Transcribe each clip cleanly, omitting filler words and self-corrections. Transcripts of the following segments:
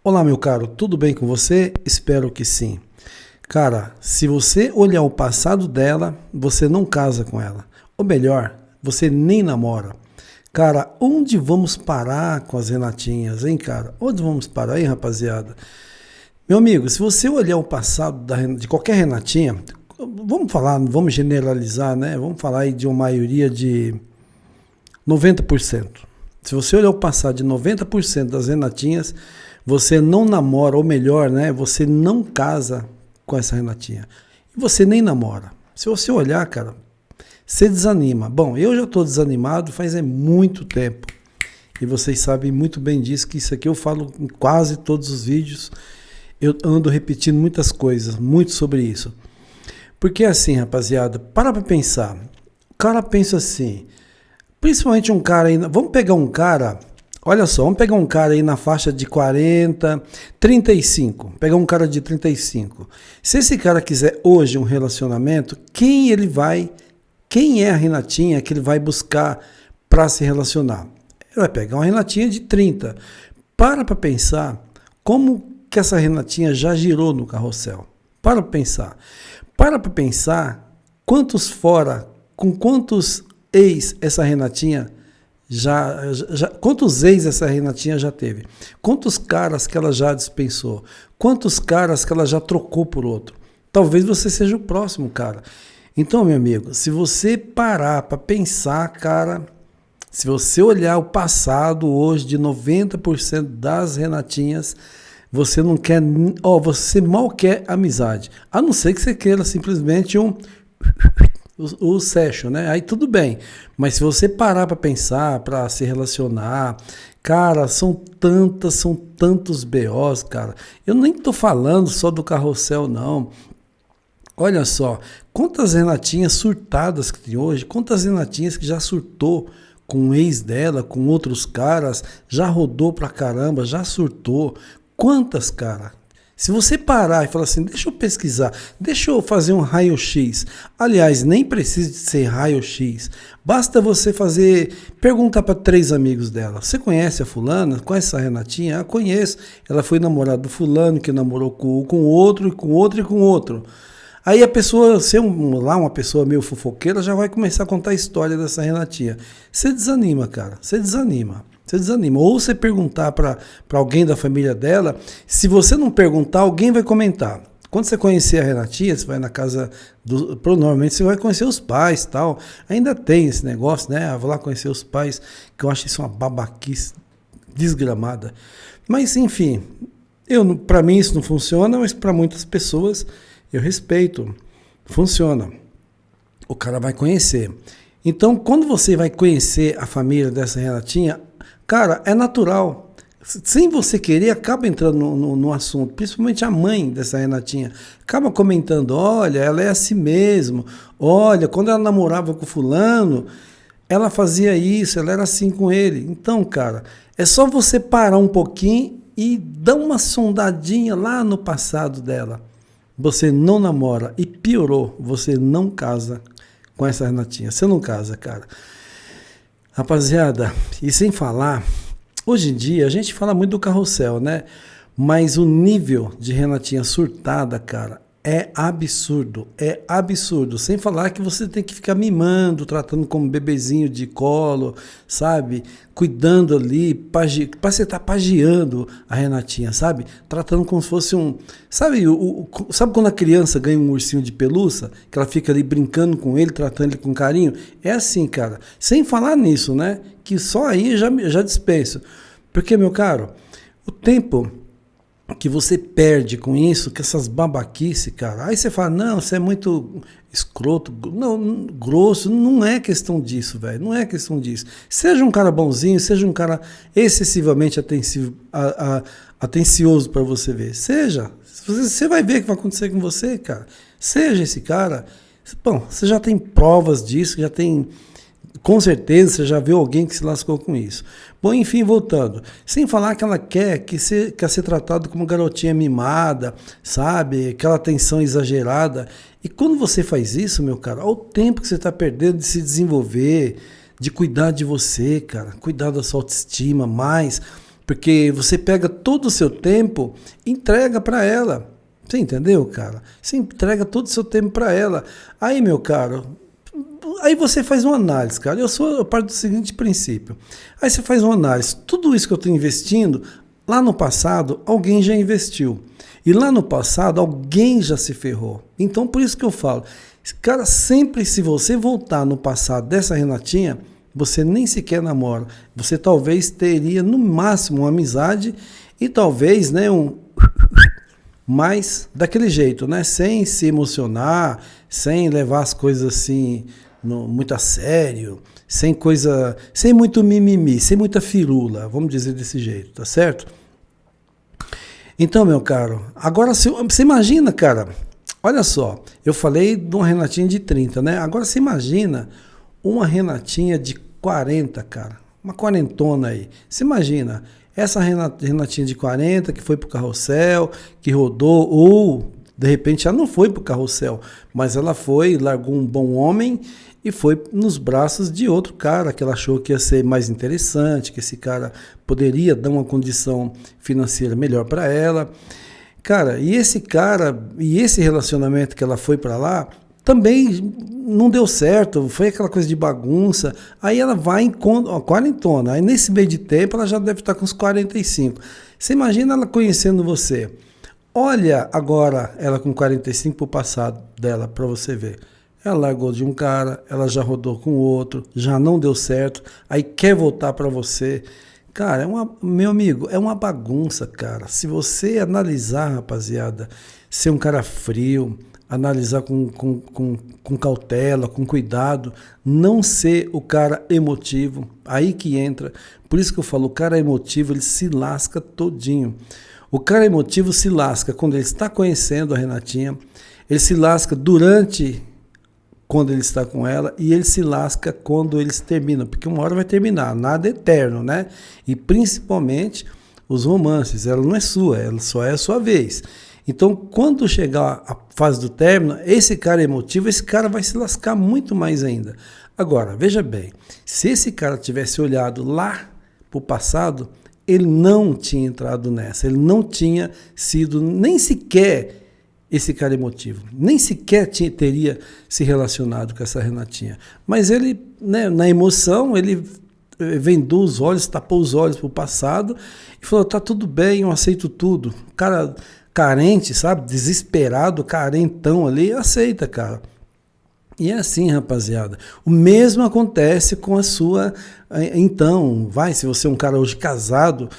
Olá, meu caro, tudo bem com você? Espero que sim. Cara, se você olhar o passado dela, você não casa com ela. Ou melhor, você nem namora. Cara, onde vamos parar com as Renatinhas, hein, cara? Onde vamos parar, hein, rapaziada? Meu amigo, se você olhar o passado de qualquer Renatinha, vamos falar, vamos generalizar, né? Vamos falar aí de uma maioria de 90%. Se você olhar o passado de 90% das Renatinhas, você não namora, ou melhor, né? Você não casa com essa Renatinha. E você nem namora. Se você olhar, cara, você desanima. Bom, eu já estou desanimado faz muito tempo. E vocês sabem muito bem disso, que isso aqui eu falo em quase todos os vídeos. Eu ando repetindo muitas coisas, muito sobre isso. Porque assim, rapaziada, para pensar. O cara pensa assim, principalmente um cara aí, vamos pegar um cara, olha só, vamos pegar um cara aí na faixa de 40, 35, pegar um cara de 35. Se esse cara quiser hoje um relacionamento, quem é a Renatinha que ele vai buscar para se relacionar? Ele vai pegar uma Renatinha de 30. Para pensar como que essa Renatinha já girou no carrossel. Para pensar. Para pensar com quantos ex essa Renatinha quantos ex essa Renatinha já teve? Quantos caras que ela já dispensou? Quantos caras que ela já trocou por outro? Talvez você seja o próximo, cara. Então, meu amigo, se você parar para pensar, cara, se você olhar o passado hoje de 90% das Renatinhas, você não quer, você mal quer amizade. A não ser que você queira simplesmente o session, né? Aí tudo bem. Mas se você parar para pensar, para se relacionar, cara, são tantos BOs, cara. Eu nem tô falando só do carrossel, não. Olha só, quantas Renatinhas surtadas que tem hoje, quantas Renatinhas que já surtou com o ex dela, com outros caras, já rodou pra caramba, já surtou. Quantas, cara? Se você parar e falar assim, deixa eu pesquisar, deixa eu fazer um raio-x. Aliás, nem precisa de ser raio-x. Basta você perguntar para 3 amigos dela. Você conhece a fulana? Conhece a Renatinha? Ah, conheço. Ela foi namorada do fulano, que namorou com outro, e com outro, e com outro. Aí a pessoa, uma pessoa meio fofoqueira, já vai começar a contar a história dessa Renatinha. Você desanima, cara. Você desanima. Ou você perguntar para alguém da família dela, se você não perguntar, alguém vai comentar. Quando você conhecer a Renatinha, você vai na casa normalmente você vai conhecer os pais, tal. Ainda tem esse negócio, né? Vou lá conhecer os pais, que eu acho isso uma babaquice desgramada. Mas enfim, para mim isso não funciona, mas para muitas pessoas eu respeito. Funciona. O cara vai conhecer. Então, quando você vai conhecer a família dessa Renatinha, cara, é natural. Sem você querer, acaba entrando no assunto. Principalmente a mãe dessa Renatinha. Acaba comentando, olha, ela é assim mesmo. Olha, quando ela namorava com fulano, ela fazia isso, ela era assim com ele. Então, cara, é só você parar um pouquinho e dar uma sondadinha lá no passado dela. Você não namora. E piorou, você não casa com essa Renatinha. Você não casa, cara. Rapaziada, e sem falar, hoje em dia a gente fala muito do carrossel, né? Mas o nível de Renatinha surtada, cara, é absurdo. É absurdo. Sem falar que você tem que ficar mimando, tratando como bebezinho de colo, sabe? Cuidando ali, você tá pagiando a Renatinha, sabe? Tratando como se fosse um... Sabe, sabe quando a criança ganha um ursinho de pelúcia? Que ela fica ali brincando com ele, tratando ele com carinho? É assim, cara. Sem falar nisso, né? Que só aí já dispenso. Porque, meu caro, o tempo que você perde com isso, com essas babaquice, cara. Aí você fala, não, você é muito escroto, não, grosso. Não é questão disso, velho. Não é questão disso. Seja um cara bonzinho, seja um cara excessivamente atencioso para você ver. Seja. Você vai ver o que vai acontecer com você, cara. Seja esse cara. Bom, você já tem provas disso, já tem... Com certeza você já viu alguém que se lascou com isso. Bom, enfim, voltando. Sem falar que ela quer ser tratado como garotinha mimada, sabe? Aquela atenção exagerada. E quando você faz isso, meu cara, olha o tempo que você está perdendo de se desenvolver, de cuidar de você, cara. Cuidar da sua autoestima mais. Porque você pega todo o seu tempo e entrega para ela. Você entendeu, cara? Você entrega todo o seu tempo para ela. Aí, meu caro, aí você faz uma análise, cara. Eu parto do seguinte princípio. Aí você faz uma análise. Tudo isso que eu estou investindo, lá no passado, alguém já investiu. E lá no passado, alguém já se ferrou. Então, por isso que eu falo. Cara, sempre se você voltar no passado dessa Renatinha, você nem sequer namora. Você talvez teria, no máximo, uma amizade e talvez, né, mas daquele jeito, né? Sem se emocionar, sem levar as coisas assim muito a sério, sem muito mimimi, sem muita firula, vamos dizer desse jeito, tá certo? Então, meu caro, agora você imagina, cara, olha só, eu falei de uma Renatinha de 30, né? Agora você imagina uma Renatinha de 40, cara, uma quarentona aí. Você imagina, essa Renatinha de 40 que foi pro carrossel, que rodou, ou de repente ela não foi pro carrossel, mas ela foi, largou um bom homem e foi nos braços de outro cara que ela achou que ia ser mais interessante, que esse cara poderia dar uma condição financeira melhor para ela. Cara, e esse cara, e esse relacionamento que ela foi para lá, também não deu certo, foi aquela coisa de bagunça. Aí ela vai em quarentona, aí nesse meio de tempo ela já deve estar com uns 45. Você imagina ela conhecendo você. Olha agora ela com 45 pro passado dela, para você ver. Ela largou de um cara, ela já rodou com outro, já não deu certo, aí quer voltar para você. Cara, meu amigo, é uma bagunça, cara. Se você analisar, rapaziada, ser um cara frio, analisar com cautela, com cuidado, não ser o cara emotivo, aí que entra. Por isso que eu falo, o cara emotivo, ele se lasca todinho. O cara emotivo se lasca quando ele está conhecendo a Renatinha, ele se lasca durante quando ele está com ela e ele se lasca quando eles terminam, porque uma hora vai terminar, nada é eterno, né? E principalmente os romances, ela não é sua, ela só é a sua vez. Então, quando chegar a fase do término, esse cara emotivo, esse cara vai se lascar muito mais ainda. Agora, veja bem, se esse cara tivesse olhado lá para o passado, ele não tinha entrado nessa, ele não tinha sido nem sequer esse cara emotivo, nem sequer teria se relacionado com essa Renatinha. Mas ele, né, na emoção, ele vendou os olhos, tapou os olhos para o passado e falou, tá tudo bem, eu aceito tudo. Cara carente, sabe? Desesperado, carentão ali, aceita, cara. E é assim, rapaziada. O mesmo acontece com a sua... Então, se você é um cara hoje casado,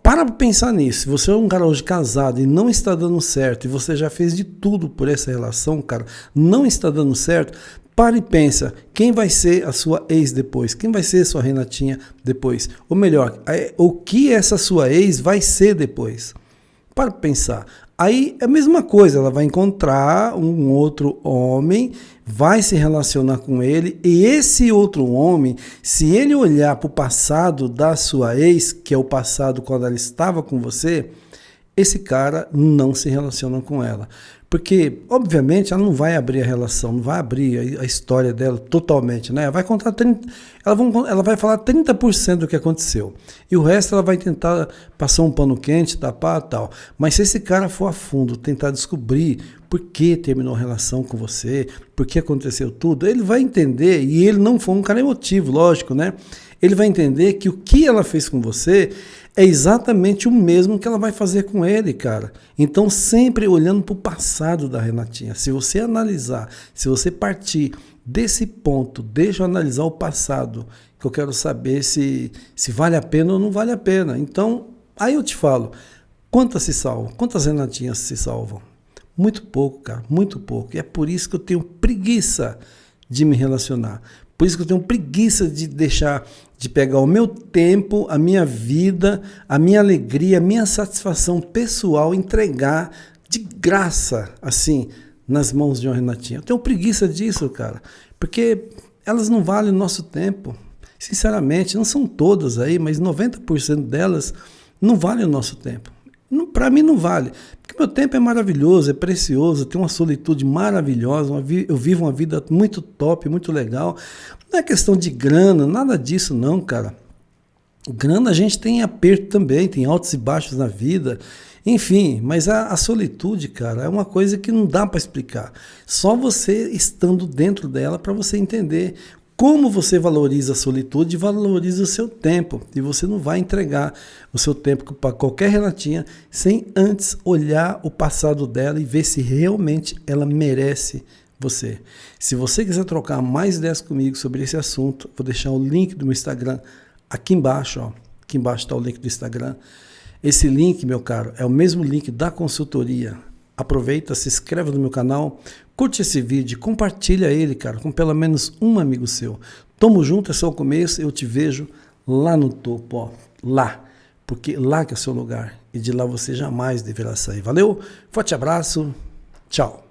para pensar nisso. Se você é um cara hoje casado e não está dando certo, e você já fez de tudo por essa relação, cara, não está dando certo, para e pensa, quem vai ser a sua ex depois? Quem vai ser a sua Renatinha depois? Ou melhor, o que essa sua ex vai ser depois? Para pensar. Aí é a mesma coisa, ela vai encontrar um outro homem, vai se relacionar com ele, e esse outro homem, se ele olhar para o passado da sua ex, que é o passado quando ela estava com você, esse cara não se relaciona com ela. Porque, obviamente, ela não vai abrir a relação, não vai abrir a história dela totalmente, né? Vai contar ela vai falar 30% do que aconteceu. E o resto ela vai tentar passar um pano quente, tapar e tal. Mas se esse cara for a fundo, tentar descobrir por que terminou a relação com você, por que aconteceu tudo, ele vai entender, e ele não foi um cara emotivo, lógico, né? Ele vai entender que o que ela fez com você é exatamente o mesmo que ela vai fazer com ele, cara. Então, sempre olhando para o passado da Renatinha. Se você analisar, se você partir desse ponto, deixa eu analisar o passado, que eu quero saber se vale a pena ou não vale a pena. Então, aí eu te falo, quantas se salvam? Quantas Renatinhas se salvam? Muito pouco, cara, muito pouco. E é por isso que eu tenho preguiça de me relacionar. Por isso que eu tenho preguiça de pegar o meu tempo, a minha vida, a minha alegria, a minha satisfação pessoal, entregar de graça, assim, nas mãos de uma Renatinha. Eu tenho preguiça disso, cara, porque elas não valem o nosso tempo. Sinceramente, não são todas aí, mas 90% delas não valem o nosso tempo. Para mim não vale, porque meu tempo é maravilhoso, é precioso, eu tenho uma solitude maravilhosa, eu vivo uma vida muito top, muito legal. Não é questão de grana, nada disso não, cara. Grana, a gente tem aperto também, tem altos e baixos na vida, enfim, mas a solitude, cara, é uma coisa que não dá para explicar. Só você estando dentro dela para você entender como você valoriza a solitude e valoriza o seu tempo. E você não vai entregar o seu tempo para qualquer relatinha sem antes olhar o passado dela e ver se realmente ela merece você. Se você quiser trocar mais ideias comigo sobre esse assunto, vou deixar o link do meu Instagram aqui embaixo, ó. Aqui embaixo está o link do Instagram. Esse link, meu caro, é o mesmo link da consultoria. Aproveita, se inscreve no meu canal, curte esse vídeo, compartilha ele, cara, com pelo menos um amigo seu. Tamo junto, é só o começo, eu te vejo lá no topo, ó, lá, porque lá que é o seu lugar e de lá você jamais deverá sair. Valeu, forte abraço, tchau.